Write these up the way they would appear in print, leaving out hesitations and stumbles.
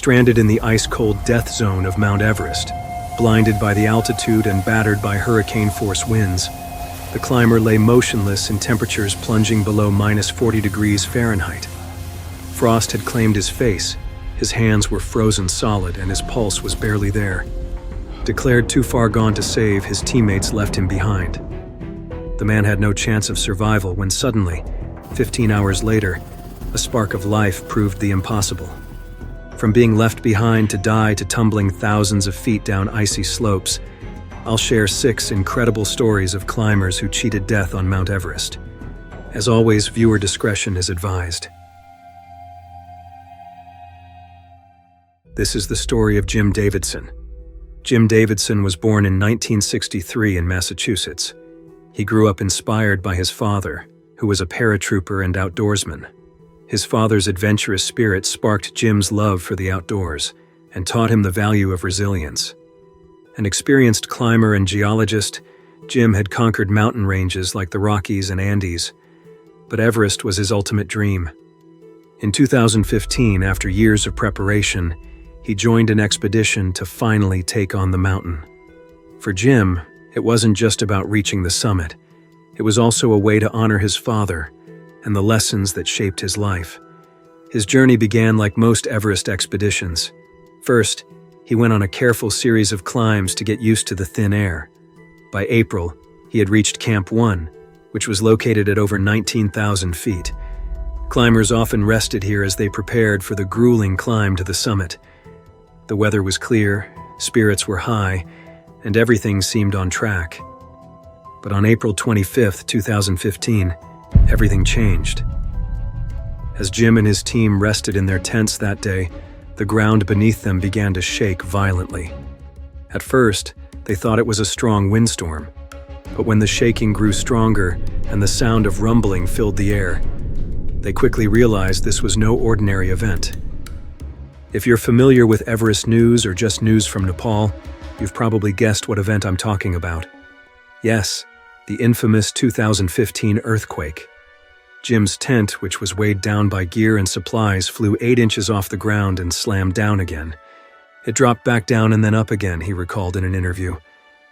stranded in the ice-cold death zone of Mount Everest. Blinded by the altitude and battered by hurricane-force winds, the climber lay motionless in temperatures plunging below -40 degrees Fahrenheit. Frost had claimed his face, his hands were frozen solid, and his pulse was barely there. Declared too far gone to save, his teammates left him behind. The man had no chance of survival when suddenly, 15 hours later, a spark of life proved the impossible. From being left behind to die to tumbling thousands of feet down icy slopes, I'll share 6 incredible stories of climbers who cheated death on Mount Everest. As always, viewer discretion is advised. This is the story of Jim Davidson. Jim Davidson was born in 1963 in Massachusetts. He grew up inspired by his father, who was a paratrooper and outdoorsman. His father's adventurous spirit sparked Jim's love for the outdoors and taught him the value of resilience. An experienced climber and geologist, Jim had conquered mountain ranges like the Rockies and Andes, but Everest was his ultimate dream. In 2015, after years of preparation, he joined an expedition to finally take on the mountain. For Jim, it wasn't just about reaching the summit. It was also a way to honor his father and the lessons that shaped his life. His journey began like most Everest expeditions. First, he went on a careful series of climbs to get used to the thin air. By April, he had reached Camp 1, which was located at over 19,000 feet. Climbers often rested here as they prepared for the grueling climb to the summit. The weather was clear, spirits were high, and everything seemed on track. But on April 25, 2015, everything changed. As Jim and his team rested in their tents that day, the ground beneath them began to shake violently. At first, they thought it was a strong windstorm, but when the shaking grew stronger and the sound of rumbling filled the air, they quickly realized this was no ordinary event. If you're familiar with Everest news or just news from Nepal, you've probably guessed what event I'm talking about. Yes, the infamous 2015 earthquake. Jim's tent, which was weighed down by gear and supplies, flew 8 inches off the ground and slammed down again. It dropped back down and then up again, he recalled in an interview.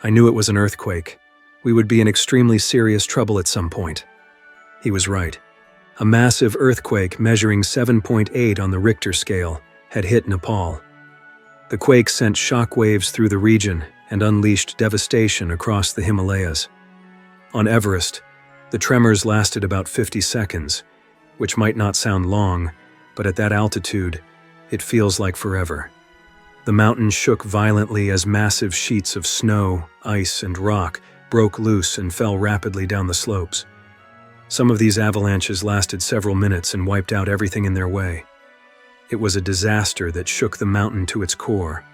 I knew it was an earthquake. We would be in extremely serious trouble at some point. He was right. A massive earthquake measuring 7.8 on the Richter scale had hit Nepal. The quake sent shockwaves through the region and unleashed devastation across the Himalayas. On Everest, the tremors lasted about 50 seconds, which might not sound long, but at that altitude, it feels like forever. The mountain shook violently as massive sheets of snow, ice, and rock broke loose and fell rapidly down the slopes. Some of these avalanches lasted several minutes and wiped out everything in their way. It was a disaster that shook the mountain to its core.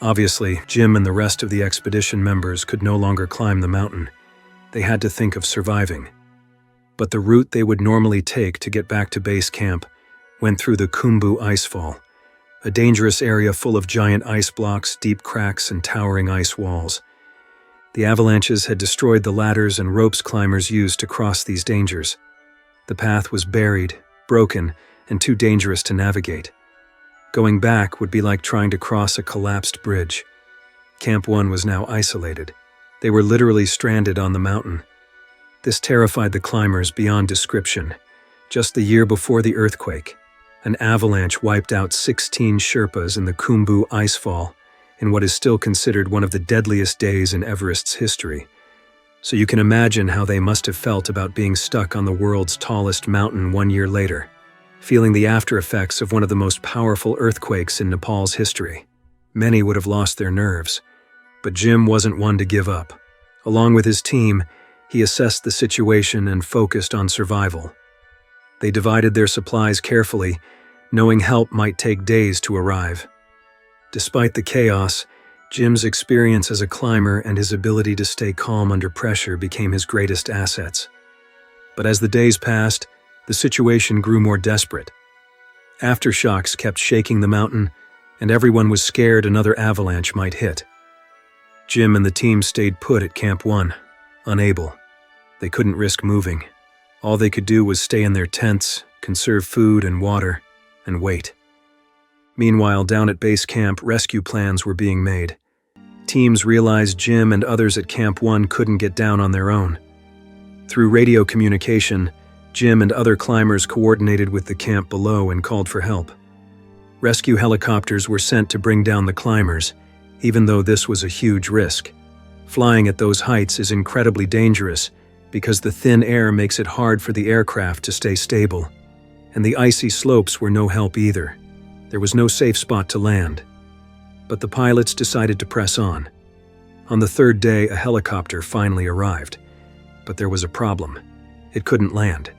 Obviously, Jim and the rest of the expedition members could no longer climb the mountain. They had to think of surviving. But the route they would normally take to get back to base camp went through the Khumbu icefall, a dangerous area full of giant ice blocks, deep cracks, and towering ice walls. The avalanches had destroyed the ladders and ropes climbers used to cross these dangers. The path was buried, broken, and too dangerous to navigate. Going back would be like trying to cross a collapsed bridge. Camp 1 was now isolated. They were literally stranded on the mountain. This terrified the climbers beyond description. Just the year before the earthquake, an avalanche wiped out 16 Sherpas in the Khumbu icefall in what is still considered one of the deadliest days in Everest's history. So you can imagine how they must have felt about being stuck on the world's tallest mountain 1 year later, feeling the after effects of one of the most powerful earthquakes in Nepal's history. Many would have lost their nerves, but Jim wasn't one to give up. Along with his team, he assessed the situation and focused on survival. They divided their supplies carefully, knowing help might take days to arrive. Despite the chaos, Jim's experience as a climber and his ability to stay calm under pressure became his greatest assets. But as the days passed, the situation grew more desperate. Aftershocks kept shaking the mountain, and everyone was scared another avalanche might hit. Jim and the team stayed put at Camp 1, unable. They couldn't risk moving. All they could do was stay in their tents, conserve food and water, and wait. Meanwhile, down at base camp, rescue plans were being made. Teams realized Jim and others at Camp 1 couldn't get down on their own. Through radio communication, Jim and other climbers coordinated with the camp below and called for help. Rescue helicopters were sent to bring down the climbers, even though this was a huge risk. Flying at those heights is incredibly dangerous because the thin air makes it hard for the aircraft to stay stable, and the icy slopes were no help either. There was no safe spot to land. But the pilots decided to press on. On the third day, a helicopter finally arrived. But there was a problem. It couldn't land.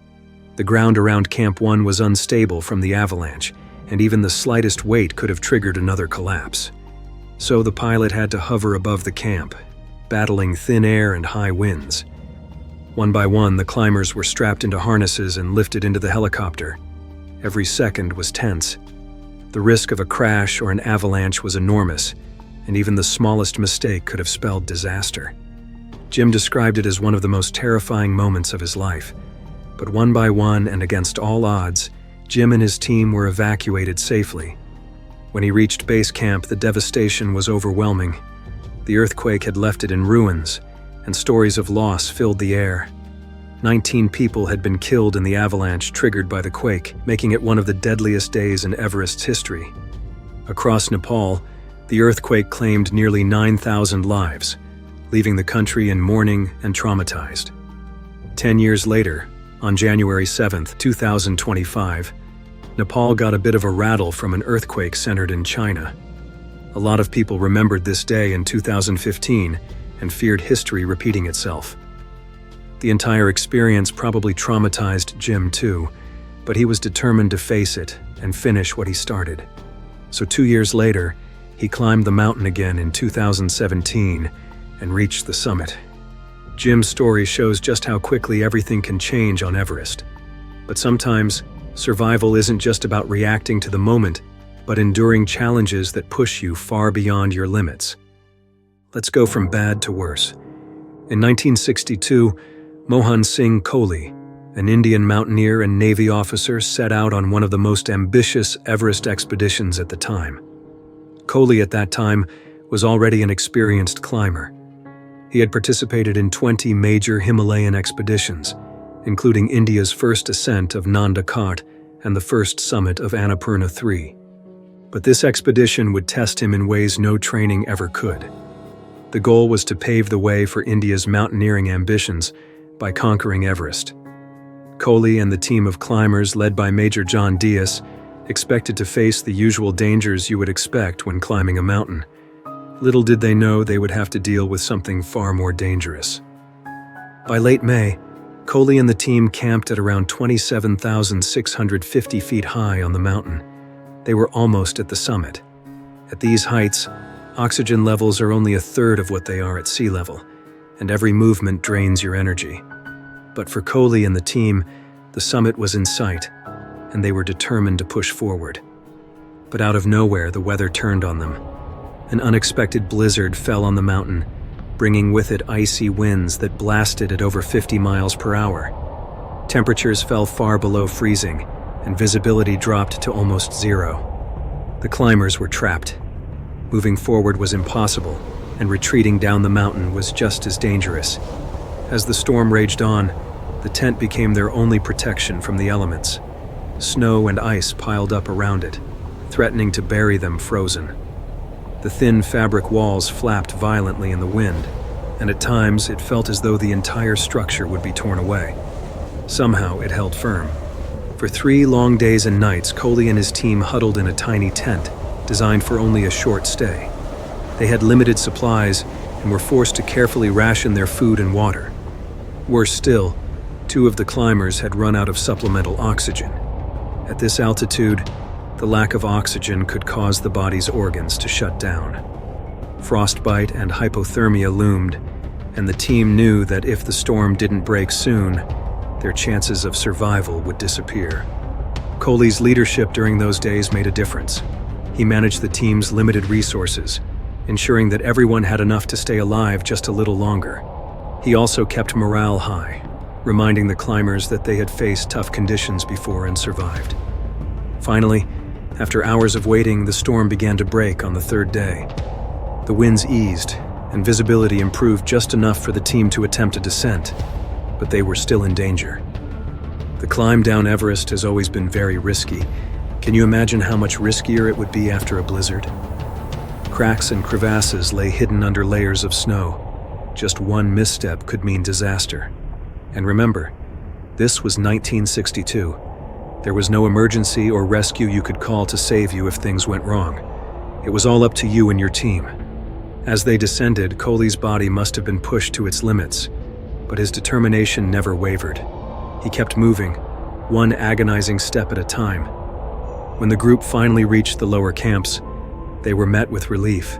The ground around Camp 1 was unstable from the avalanche, and even the slightest weight could have triggered another collapse. So the pilot had to hover above the camp, battling thin air and high winds. One by one, the climbers were strapped into harnesses and lifted into the helicopter. Every second was tense. The risk of a crash or an avalanche was enormous, and even the smallest mistake could have spelled disaster. Jim described it as one of the most terrifying moments of his life. But one by one and against all odds, Jim and his team were evacuated safely. When he reached base camp, the devastation was overwhelming. The earthquake had left it in ruins, and stories of loss filled the air. 19 people had been killed in the avalanche triggered by the quake, making it one of the deadliest days in Everest's history. Across Nepal, the earthquake claimed nearly 9,000 lives, leaving the country in mourning and traumatized. 10 years later, on January 7, 2025, Nepal got a bit of a rattle from an earthquake centered in China. A lot of people remembered this day in 2015 and feared history repeating itself. The entire experience probably traumatized Jim too, but he was determined to face it and finish what he started. So 2 years later, he climbed the mountain again in 2017 and reached the summit. Jim's story shows just how quickly everything can change on Everest. But sometimes, survival isn't just about reacting to the moment, but enduring challenges that push you far beyond your limits. Let's go from bad to worse. In 1962, Mohan Singh Kohli, an Indian mountaineer and Navy officer, set out on one of the most ambitious Everest expeditions at the time. Kohli at that time was already an experienced climber. He had participated in 20 major Himalayan expeditions, including India's first ascent of Nanda Ghat and the first summit of Annapurna 3. But this expedition would test him in ways no training ever could. The goal was to pave the way for India's mountaineering ambitions by conquering Everest. Kohli and the team of climbers led by Major John Diaz expected to face the usual dangers you would expect when climbing a mountain. Little did they know they would have to deal with something far more dangerous. By late May, Kohli and the team camped at around 27,650 feet high on the mountain. They were almost at the summit. At these heights, oxygen levels are only a third of what they are at sea level, and every movement drains your energy. But for Kohli and the team, the summit was in sight, and they were determined to push forward. But out of nowhere, the weather turned on them. An unexpected blizzard fell on the mountain, bringing with it icy winds that blasted at over 50 miles per hour. Temperatures fell far below freezing, and visibility dropped to almost zero. The climbers were trapped. Moving forward was impossible, and retreating down the mountain was just as dangerous. As the storm raged on, the tent became their only protection from the elements. Snow and ice piled up around it, threatening to bury them frozen. The thin fabric walls flapped violently in the wind, and at times it felt as though the entire structure would be torn away. Somehow it held firm. For 3 long days and nights, Kohli and his team huddled in a tiny tent, designed for only a short stay. They had limited supplies and were forced to carefully ration their food and water. Worse still, 2 of the climbers had run out of supplemental oxygen. At this altitude, the lack of oxygen could cause the body's organs to shut down. Frostbite and hypothermia loomed, and the team knew that if the storm didn't break soon, their chances of survival would disappear. Kohli's leadership during those days made a difference. He managed the team's limited resources, ensuring that everyone had enough to stay alive just a little longer. He also kept morale high, reminding the climbers that they had faced tough conditions before and survived. Finally, After hours of waiting, the storm began to break on the third day. The winds eased, and visibility improved just enough for the team to attempt a descent, but they were still in danger. The climb down Everest has always been very risky. Can you imagine how much riskier it would be after a blizzard? Cracks and crevasses lay hidden under layers of snow. Just one misstep could mean disaster. And remember, this was 1962. There was no emergency or rescue you could call to save you if things went wrong. It was all up to you and your team. As they descended, Kohli's body must have been pushed to its limits, but his determination never wavered. He kept moving, one agonizing step at a time. When the group finally reached the lower camps, they were met with relief.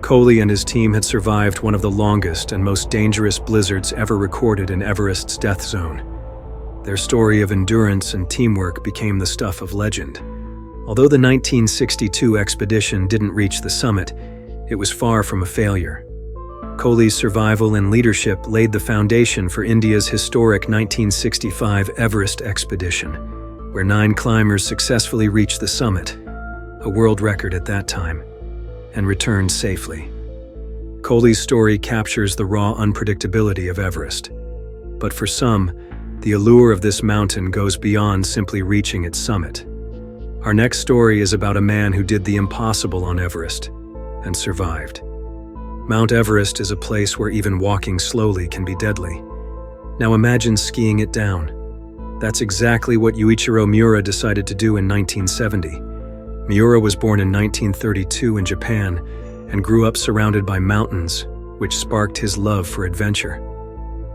Kohli and his team had survived one of the longest and most dangerous blizzards ever recorded in Everest's death zone. Their story of endurance and teamwork became the stuff of legend. Although the 1962 expedition didn't reach the summit, it was far from a failure. Kohli's survival and leadership laid the foundation for India's historic 1965 Everest expedition, where 9 climbers successfully reached the summit, a world record at that time, and returned safely. Kohli's story captures the raw unpredictability of Everest. But for some, the allure of this mountain goes beyond simply reaching its summit. Our next story is about a man who did the impossible on Everest and survived. Mount Everest is a place where even walking slowly can be deadly. Now imagine skiing it down. That's exactly what Yuichiro Miura decided to do in 1970. Miura was born in 1932 in Japan and grew up surrounded by mountains, which sparked his love for adventure.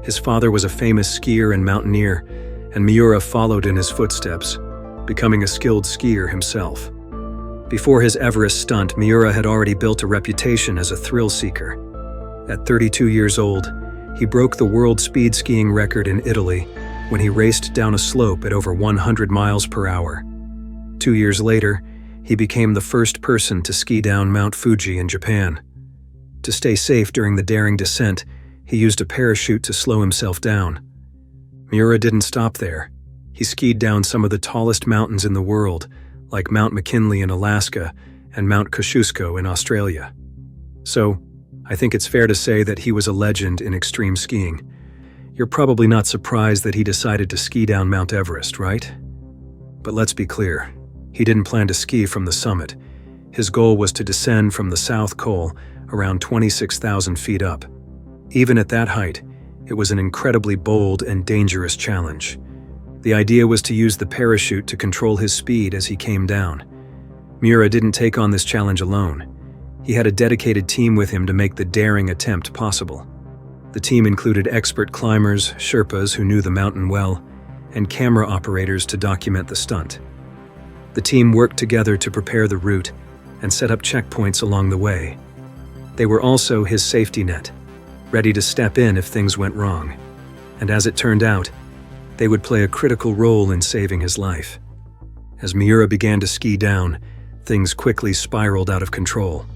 His father was a famous skier and mountaineer, and Miura followed in his footsteps, becoming a skilled skier himself. Before his Everest stunt, Miura had already built a reputation as a thrill seeker. At 32 years old, he broke the world speed skiing record in Italy when he raced down a slope at over 100 miles per hour. 2 years later, he became the first person to ski down Mount Fuji in Japan. To stay safe during the daring descent, he used a parachute to slow himself down. Miura didn't stop there. He skied down some of the tallest mountains in the world, like Mount McKinley in Alaska and Mount Kosciuszko in Australia. So, I think it's fair to say that he was a legend in extreme skiing. You're probably not surprised that he decided to ski down Mount Everest, right? But let's be clear, he didn't plan to ski from the summit. His goal was to descend from the South Col, around 26,000 feet up. Even at that height, it was an incredibly bold and dangerous challenge. The idea was to use the parachute to control his speed as he came down. Miura didn't take on this challenge alone. He had a dedicated team with him to make the daring attempt possible. The team included expert climbers, Sherpas who knew the mountain well, and camera operators to document the stunt. The team worked together to prepare the route and set up checkpoints along the way. They were also his safety net, ready to step in if things went wrong. And as it turned out, they would play a critical role in saving his life. As Miura began to ski down, things quickly spiraled out of control.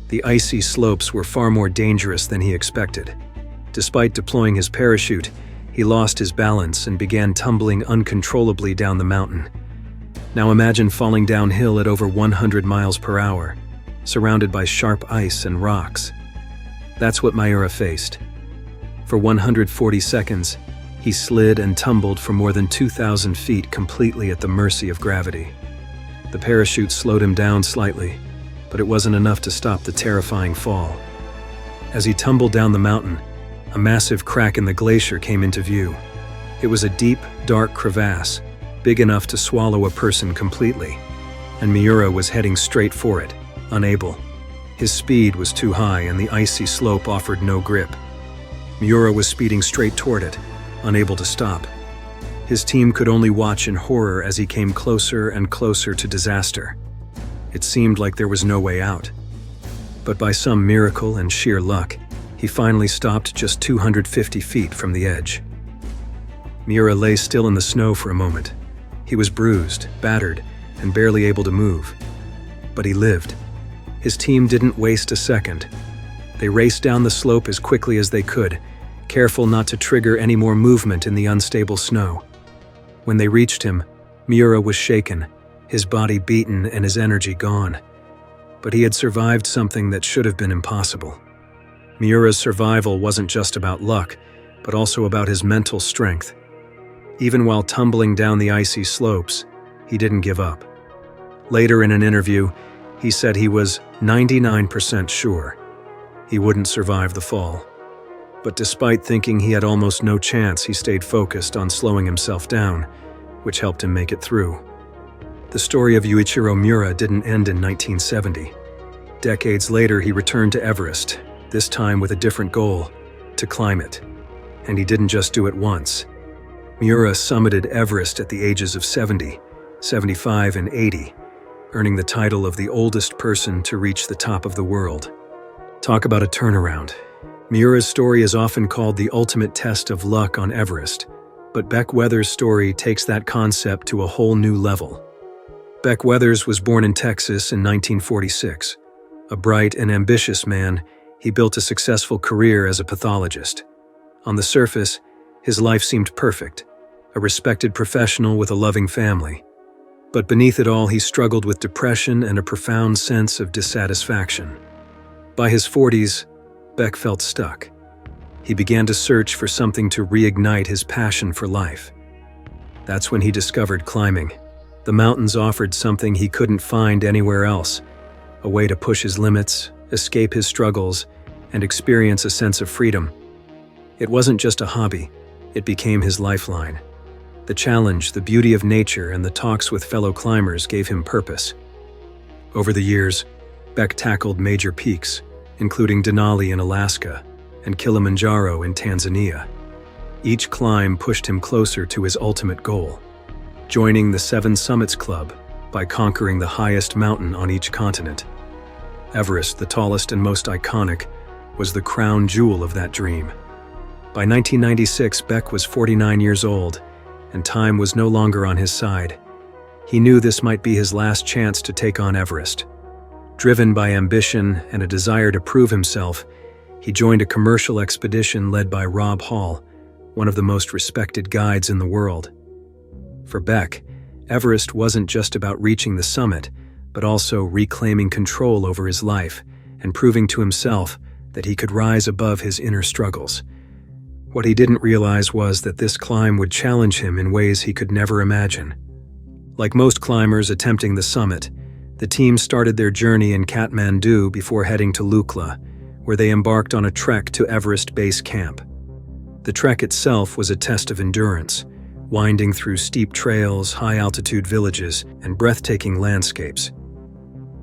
The icy slopes were far more dangerous than he expected. Despite deploying his parachute, he lost his balance and began tumbling uncontrollably down the mountain. Now imagine falling downhill at over 100 miles per hour, surrounded by sharp ice and rocks. That's what Miura faced. For 140 seconds, he slid and tumbled for more than 2,000 feet completely at the mercy of gravity. The parachute slowed him down slightly, but it wasn't enough to stop the terrifying fall. As he tumbled down the mountain, a massive crack in the glacier came into view. It was a deep, dark crevasse, big enough to swallow a person completely, and Miura was heading straight for it, unable. His speed was too high and the icy slope offered no grip. Miura was speeding straight toward it, unable to stop. His team could only watch in horror as he came closer and closer to disaster. It seemed like there was no way out. But by some miracle and sheer luck, he finally stopped just 250 feet from the edge. Miura lay still in the snow for a moment. He was bruised, battered, and barely able to move. But he lived. His team didn't waste a second. They raced down the slope as quickly as they could, careful not to trigger any more movement in the unstable snow. When they reached him, Miura was shaken, his body beaten and his energy gone. But he had survived something that should have been impossible. Miura's survival wasn't just about luck, but also about his mental strength. Even while tumbling down the icy slopes, he didn't give up. Later in an interview, he said he was 99% sure he wouldn't survive the fall. But despite thinking he had almost no chance, he stayed focused on slowing himself down, which helped him make it through. The story of Yuichiro Miura didn't end in 1970. Decades later, he returned to Everest, this time with a different goal: to climb it. And he didn't just do it once. Miura summited Everest at the ages of 70, 75, and 80, earning the title of the oldest person to reach the top of the world. Talk about a turnaround. Miura's story is often called the ultimate test of luck on Everest, but Beck Weathers' story takes that concept to a whole new level. Beck Weathers was born in Texas in 1946. A bright and ambitious man, he built a successful career as a pathologist. On the surface, his life seemed perfect, a respected professional with a loving family. But beneath it all, he struggled with depression and a profound sense of dissatisfaction. By his 40s, Beck felt stuck. He began to search for something to reignite his passion for life. That's when he discovered climbing. The mountains offered something he couldn't find anywhere else: a way to push his limits, escape his struggles, and experience a sense of freedom. It wasn't just a hobby, it became his lifeline. The challenge, the beauty of nature, and the talks with fellow climbers gave him purpose. Over the years, Beck tackled major peaks, including Denali in Alaska and Kilimanjaro in Tanzania. Each climb pushed him closer to his ultimate goal: joining the 7 Summits Club by conquering the highest mountain on each continent. Everest, the tallest and most iconic, was the crown jewel of that dream. By 1996, Beck was 49 years old, and time was no longer on his side. He knew this might be his last chance to take on Everest. Driven by ambition and a desire to prove himself, he joined a commercial expedition led by Rob Hall, one of the most respected guides in the world. For Beck, Everest wasn't just about reaching the summit, but also reclaiming control over his life and proving to himself that he could rise above his inner struggles. What he didn't realize was that this climb would challenge him in ways he could never imagine. Like most climbers attempting the summit, the team started their journey in Kathmandu before heading to Lukla, where they embarked on a trek to Everest Base Camp. The trek itself was a test of endurance, winding through steep trails, high-altitude villages, and breathtaking landscapes.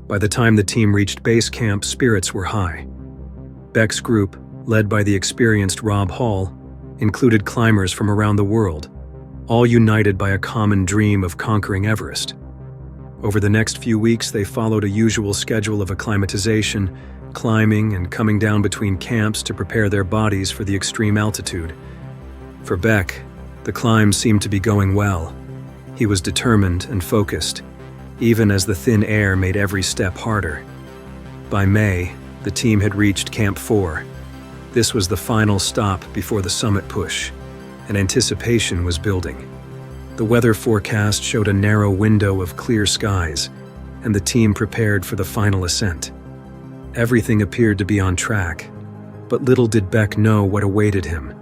By the time the team reached base camp, spirits were high. Beck's group, led by the experienced Rob Hall, included climbers from around the world, all united by a common dream of conquering Everest. Over the next few weeks, they followed a usual schedule of acclimatization, climbing, and coming down between camps to prepare their bodies for the extreme altitude. For Beck, the climb seemed to be going well. He was determined and focused, even as the thin air made every step harder. By May, the team had reached Camp 4. This was the final stop before the summit push, and anticipation was building. The weather forecast showed a narrow window of clear skies, and the team prepared for the final ascent. Everything appeared to be on track, but little did Beck know what awaited him,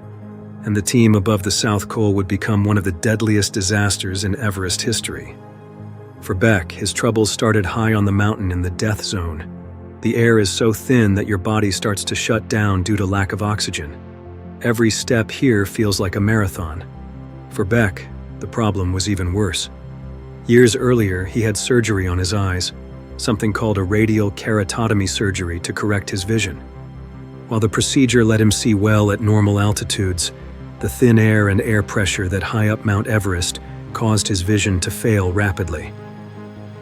and the team above the South Col would become one of the deadliest disasters in Everest history. For Beck, his troubles started high on the mountain in the death zone. The air is so thin that your body starts to shut down due to lack of oxygen. Every step here feels like a marathon. For Beck, the problem was even worse. Years earlier, he had surgery on his eyes, something called a radial keratotomy surgery to correct his vision. While the procedure let him see well at normal altitudes, the thin air and air pressure that high up Mount Everest caused his vision to fail rapidly.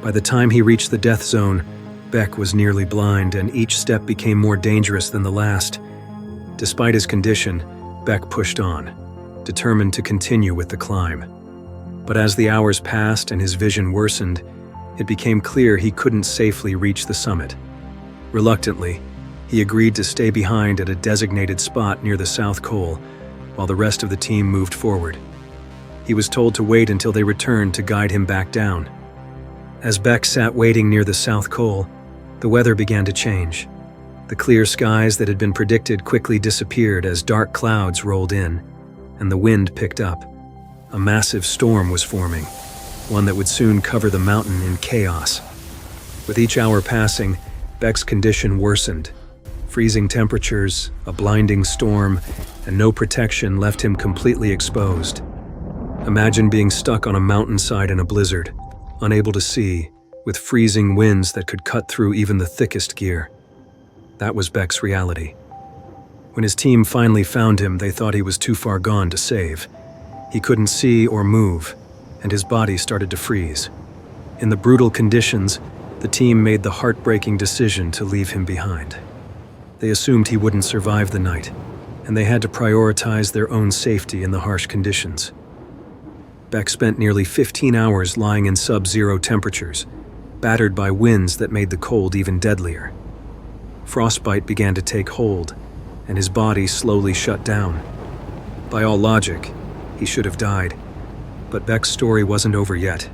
By the time he reached the death zone, Beck was nearly blind, and each step became more dangerous than the last. Despite his condition, Beck pushed on, determined to continue with the climb. But as the hours passed and his vision worsened, it became clear he couldn't safely reach the summit. Reluctantly, he agreed to stay behind at a designated spot near the South Col, while the rest of the team moved forward. He was told to wait until they returned to guide him back down. As Beck sat waiting near the South Pole, the weather began to change. The clear skies that had been predicted quickly disappeared as dark clouds rolled in, and the wind picked up. A massive storm was forming, one that would soon cover the mountain in chaos. With each hour passing, Beck's condition worsened. Freezing temperatures, a blinding storm, and no protection left him completely exposed. Imagine being stuck on a mountainside in a blizzard, unable to see, with freezing winds that could cut through even the thickest gear. That was Beck's reality. When his team finally found him, they thought he was too far gone to save. He couldn't see or move, and his body started to freeze. In the brutal conditions, the team made the heartbreaking decision to leave him behind. They assumed he wouldn't survive the night, and they had to prioritize their own safety in the harsh conditions. Beck spent nearly 15 hours lying in sub-zero temperatures, battered by winds that made the cold even deadlier. Frostbite began to take hold, and his body slowly shut down. By all logic, he should have died. But Beck's story wasn't over yet.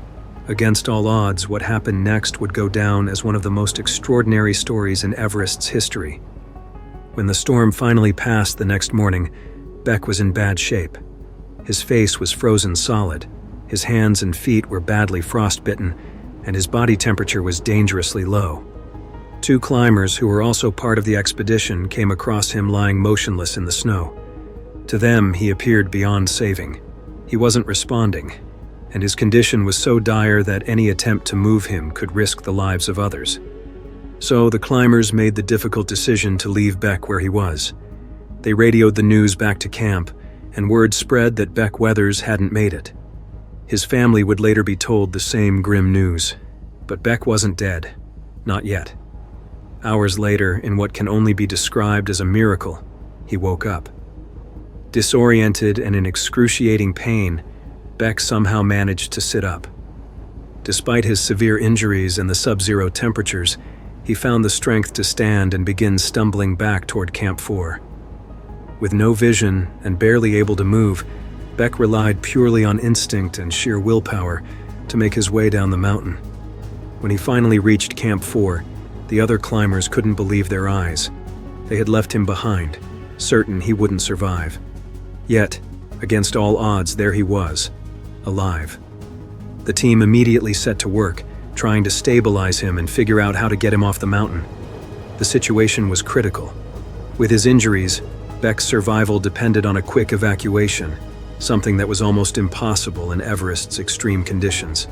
Against all odds, what happened next would go down as one of the most extraordinary stories in Everest's history. When the storm finally passed the next morning, Beck was in bad shape. His face was frozen solid, his hands and feet were badly frostbitten, and his body temperature was dangerously low. Two climbers who were also part of the expedition came across him lying motionless in the snow. To them, he appeared beyond saving. He wasn't responding, and his condition was so dire that any attempt to move him could risk the lives of others. So the climbers made the difficult decision to leave Beck where he was. They radioed the news back to camp, and word spread that Beck Weathers hadn't made it. His family would later be told the same grim news, but Beck wasn't dead. Not yet. Hours later, in what can only be described as a miracle, he woke up. Disoriented and in excruciating pain, Beck somehow managed to sit up. Despite his severe injuries and the sub-zero temperatures, he found the strength to stand and begin stumbling back toward Camp 4. With no vision and barely able to move, Beck relied purely on instinct and sheer willpower to make his way down the mountain. When he finally reached Camp 4, the other climbers couldn't believe their eyes. They had left him behind, certain he wouldn't survive. Yet, against all odds, there he was, alive. The team immediately set to work, trying to stabilize him and figure out how to get him off the mountain. The situation was critical. With his injuries, Beck's survival depended on a quick evacuation, something that was almost impossible in Everest's extreme conditions.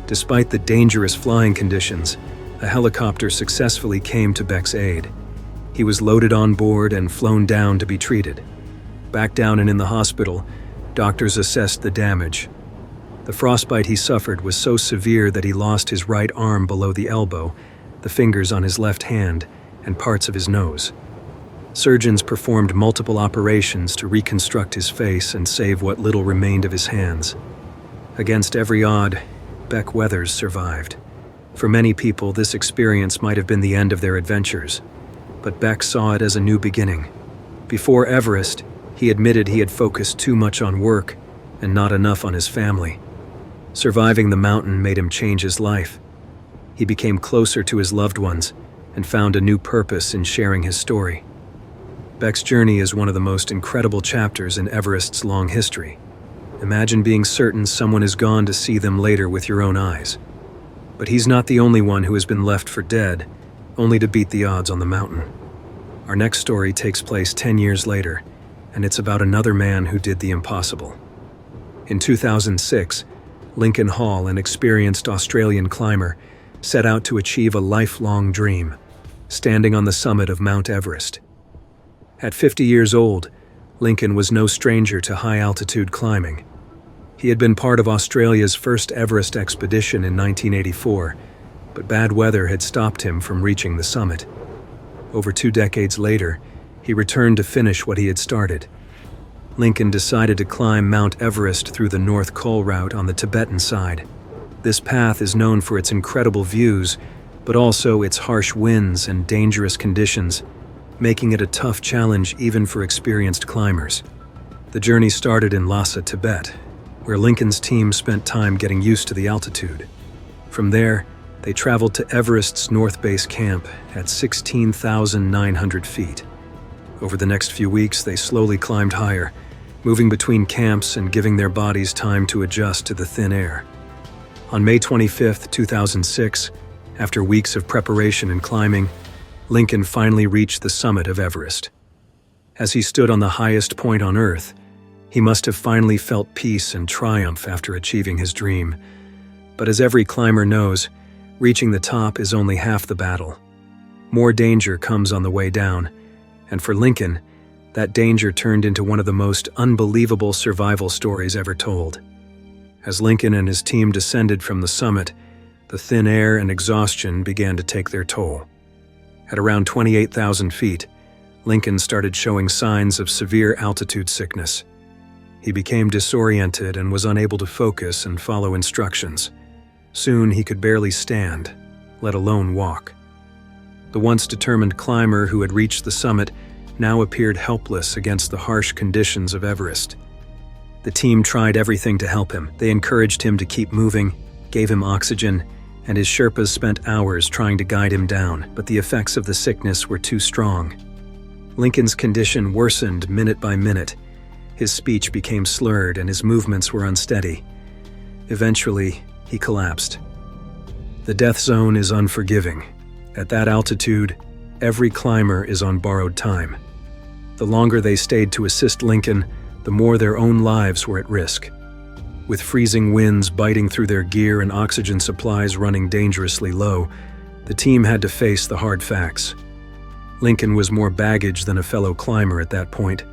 Despite the dangerous flying conditions, a helicopter successfully came to Beck's aid. He was loaded on board and flown down to be treated. Back down and in the hospital, doctors assessed the damage. The frostbite he suffered was so severe that he lost his right arm below the elbow, the fingers on his left hand, and parts of his nose. Surgeons performed multiple operations to reconstruct his face and save what little remained of his hands. Against every odd, Beck Weathers survived. For many people, this experience might have been the end of their adventures, but Beck saw it as a new beginning. Before Everest, he admitted he had focused too much on work and not enough on his family. Surviving the mountain made him change his life. He became closer to his loved ones and found a new purpose in sharing his story. Beck's journey is one of the most incredible chapters in Everest's long history. Imagine being certain someone is gone to see them later with your own eyes. But he's not the only one who has been left for dead, only to beat the odds on the mountain. Our next story takes place 10 years later, and it's about another man who did the impossible. In 2006, Lincoln Hall, an experienced Australian climber, set out to achieve a lifelong dream, standing on the summit of Mount Everest. At 50 years old, Lincoln was no stranger to high-altitude climbing. He had been part of Australia's first Everest expedition in 1984, but bad weather had stopped him from reaching the summit. Over 2 decades later, he returned to finish what he had started. Lincoln decided to climb Mount Everest through the North Col route on the Tibetan side. This path is known for its incredible views, but also its harsh winds and dangerous conditions, making it a tough challenge even for experienced climbers. The journey started in Lhasa, Tibet, where Lincoln's team spent time getting used to the altitude. From there, they traveled to Everest's North Base camp at 16,900 feet. Over the next few weeks, they slowly climbed higher, moving between camps and giving their bodies time to adjust to the thin air. On May 25, 2006, after weeks of preparation and climbing, Lincoln finally reached the summit of Everest. As he stood on the highest point on Earth, he must have finally felt peace and triumph after achieving his dream. But as every climber knows, reaching the top is only half the battle. More danger comes on the way down, and for Lincoln, that danger turned into one of the most unbelievable survival stories ever told. As Lincoln and his team descended from the summit, the thin air and exhaustion began to take their toll. At around 28,000 feet, Lincoln started showing signs of severe altitude sickness. He became disoriented and was unable to focus and follow instructions. Soon he could barely stand, let alone walk. The once determined climber who had reached the summit now appeared helpless against the harsh conditions of Everest. The team tried everything to help him. They encouraged him to keep moving, gave him oxygen, and his Sherpas spent hours trying to guide him down, but the effects of the sickness were too strong. Lincoln's condition worsened minute by minute. His speech became slurred and his movements were unsteady. Eventually, he collapsed. The death zone is unforgiving. At that altitude, every climber is on borrowed time. The longer they stayed to assist Lincoln, the more their own lives were at risk. With freezing winds biting through their gear and oxygen supplies running dangerously low, the team had to face the hard facts. Lincoln was more baggage than a fellow climber at that point.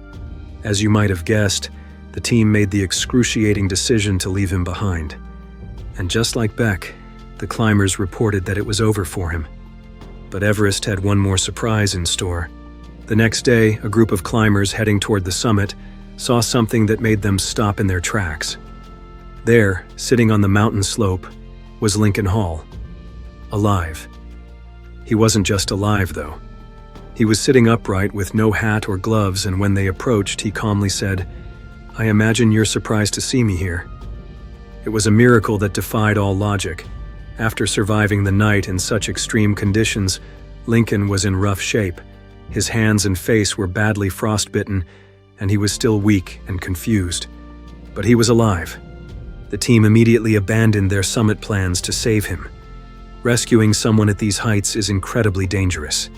As you might have guessed, the team made the excruciating decision to leave him behind. And just like Beck, the climbers reported that it was over for him. But Everest had one more surprise in store. The next day, a group of climbers heading toward the summit saw something that made them stop in their tracks. There, sitting on the mountain slope, was Lincoln Hall. Alive. He wasn't just alive, though. He was sitting upright with no hat or gloves, and when they approached, he calmly said, "I imagine you're surprised to see me here." It was a miracle that defied all logic. After surviving the night in such extreme conditions, Lincoln was in rough shape. His hands and face were badly frostbitten, and he was still weak and confused. But he was alive. The team immediately abandoned their summit plans to save him. Rescuing someone at these heights is incredibly dangerous.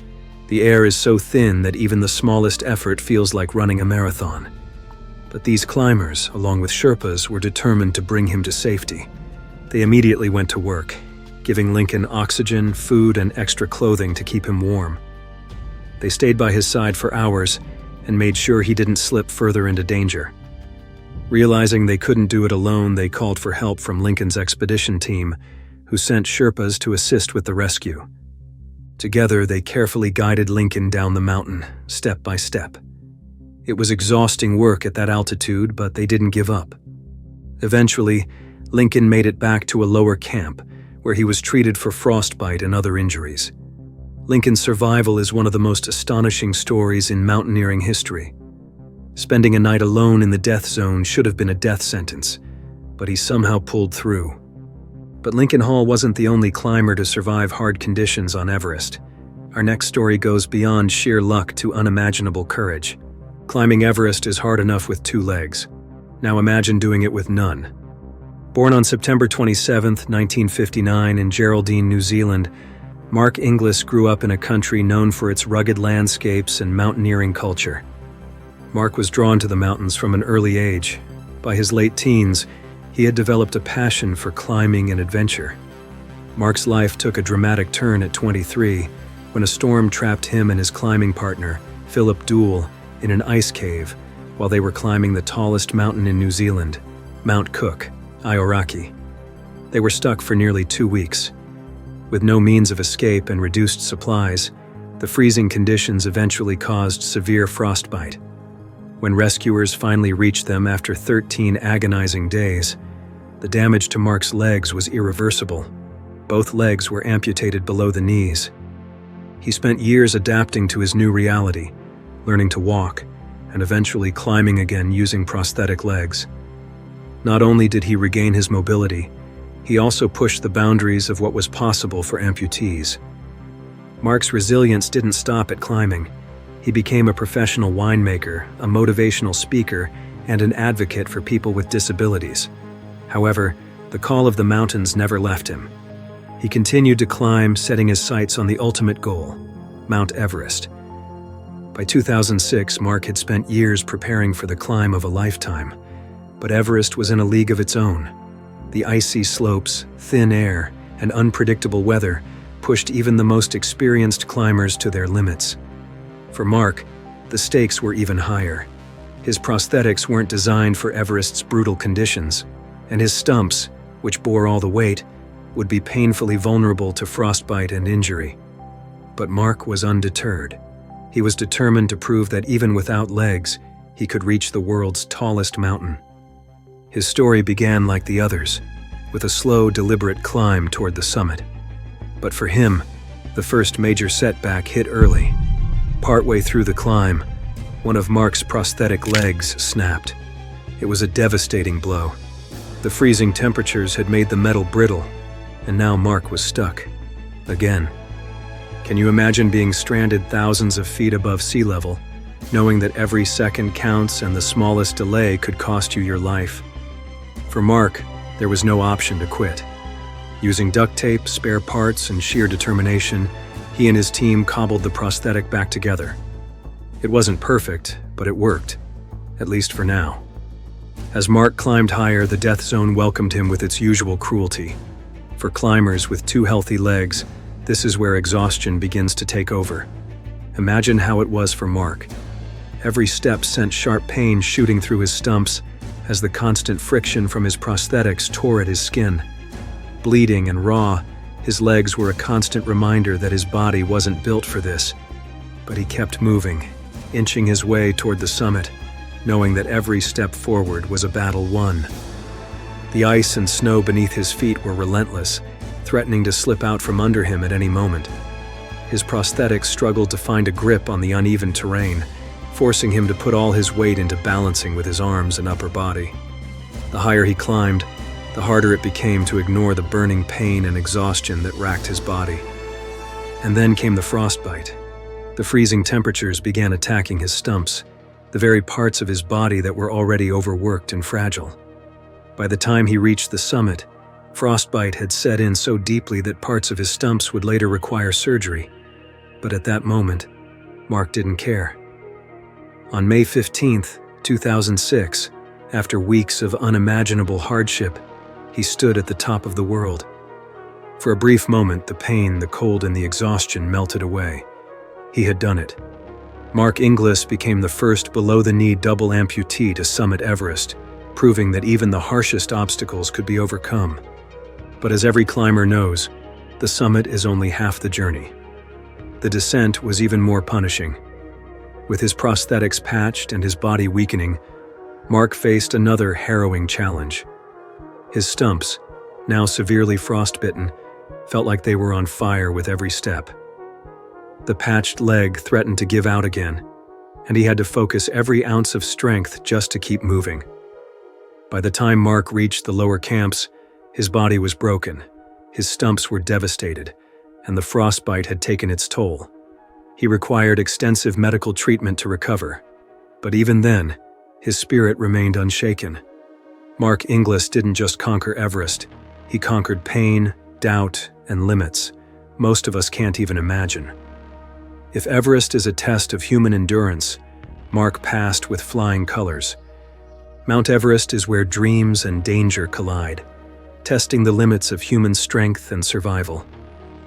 The air is so thin that even the smallest effort feels like running a marathon. But these climbers, along with Sherpas, were determined to bring him to safety. They immediately went to work, giving Lincoln oxygen, food, and extra clothing to keep him warm. They stayed by his side for hours and made sure he didn't slip further into danger. Realizing they couldn't do it alone, they called for help from Lincoln's expedition team, who sent Sherpas to assist with the rescue. Together, they carefully guided Lincoln down the mountain, step by step. It was exhausting work at that altitude, but they didn't give up. Eventually, Lincoln made it back to a lower camp, where he was treated for frostbite and other injuries. Lincoln's survival is one of the most astonishing stories in mountaineering history. Spending a night alone in the death zone should have been a death sentence, but he somehow pulled through. But Lincoln Hall wasn't the only climber to survive hard conditions on Everest. Our next story goes beyond sheer luck to unimaginable courage. Climbing Everest is hard enough with 2 legs. Now imagine doing it with none. Born on September 27, 1959 in Geraldine, New Zealand, Mark Inglis grew up in a country known for its rugged landscapes and mountaineering culture. Mark was drawn to the mountains from an early age. By his late teens, he had developed a passion for climbing and adventure. Mark's life took a dramatic turn at 23 when a storm trapped him and his climbing partner, Philip Doole, in an ice cave while they were climbing the tallest mountain in New Zealand, Mount Cook, Ioraki. They were stuck for nearly 2 weeks. With no means of escape and reduced supplies, the freezing conditions eventually caused severe frostbite. When rescuers finally reached them after 13 agonizing days, the damage to Mark's legs was irreversible. Both legs were amputated below the knees. He spent years adapting to his new reality, learning to walk, and eventually climbing again using prosthetic legs. Not only did he regain his mobility, he also pushed the boundaries of what was possible for amputees. Mark's resilience didn't stop at climbing. He became a professional winemaker, a motivational speaker, and an advocate for people with disabilities. However, the call of the mountains never left him. He continued to climb, setting his sights on the ultimate goal, Mount Everest. By 2006, Mark had spent years preparing for the climb of a lifetime, but Everest was in a league of its own. The icy slopes, thin air, and unpredictable weather pushed even the most experienced climbers to their limits. For Mark, the stakes were even higher. His prosthetics weren't designed for Everest's brutal conditions, and his stumps, which bore all the weight, would be painfully vulnerable to frostbite and injury. But Mark was undeterred. He was determined to prove that even without legs, he could reach the world's tallest mountain. His story began like the others, with a slow, deliberate climb toward the summit. But for him, the first major setback hit early. Partway through the climb, one of Mark's prosthetic legs snapped. It was a devastating blow. The freezing temperatures had made the metal brittle, and now Mark was stuck. Again. Can you imagine being stranded thousands of feet above sea level, knowing that every second counts and the smallest delay could cost you your life? For Mark, there was no option to quit. Using duct tape, spare parts, and sheer determination, he and his team cobbled the prosthetic back together. It wasn't perfect, but it worked, at least for now. As Mark climbed higher, the death zone welcomed him with its usual cruelty. For climbers with two healthy legs, this is where exhaustion begins to take over. Imagine how it was for Mark. Every step sent sharp pain shooting through his stumps as the constant friction from his prosthetics tore at his skin. Bleeding and raw, his legs were a constant reminder that his body wasn't built for this. But he kept moving, inching his way toward the summit, knowing that every step forward was a battle won. The ice and snow beneath his feet were relentless, threatening to slip out from under him at any moment. His prosthetics struggled to find a grip on the uneven terrain, forcing him to put all his weight into balancing with his arms and upper body. The higher he climbed, the harder it became to ignore the burning pain and exhaustion that racked his body. And then came the frostbite. The freezing temperatures began attacking his stumps, the very parts of his body that were already overworked and fragile. By the time he reached the summit, frostbite had set in so deeply that parts of his stumps would later require surgery. But at that moment, Mark didn't care. On May 15, 2006, after weeks of unimaginable hardship, he stood at the top of the world. For a brief moment, the pain, the cold, and the exhaustion melted away. He had done it. Mark Inglis became the first below-the-knee double amputee to summit Everest, proving that even the harshest obstacles could be overcome. But as every climber knows, the summit is only half the journey. The descent was even more punishing. With his prosthetics patched and his body weakening, Mark faced another harrowing challenge. His stumps, now severely frostbitten, felt like they were on fire with every step. The patched leg threatened to give out again, and he had to focus every ounce of strength just to keep moving. By the time Mark reached the lower camps, his body was broken, his stumps were devastated, and the frostbite had taken its toll. He required extensive medical treatment to recover, but even then, his spirit remained unshaken. Mark Inglis didn't just conquer Everest, he conquered pain, doubt, and limits most of us can't even imagine. If Everest is a test of human endurance, Mark passed with flying colors. Mount Everest is where dreams and danger collide, testing the limits of human strength and survival.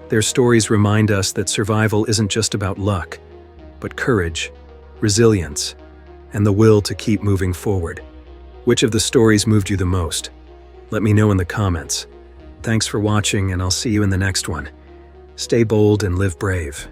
Their stories remind us that survival isn't just about luck, but courage, resilience, and the will to keep moving forward. Which of the stories moved you the most? Let me know in the comments. Thanks for watching, and I'll see you in the next one. Stay bold and live brave.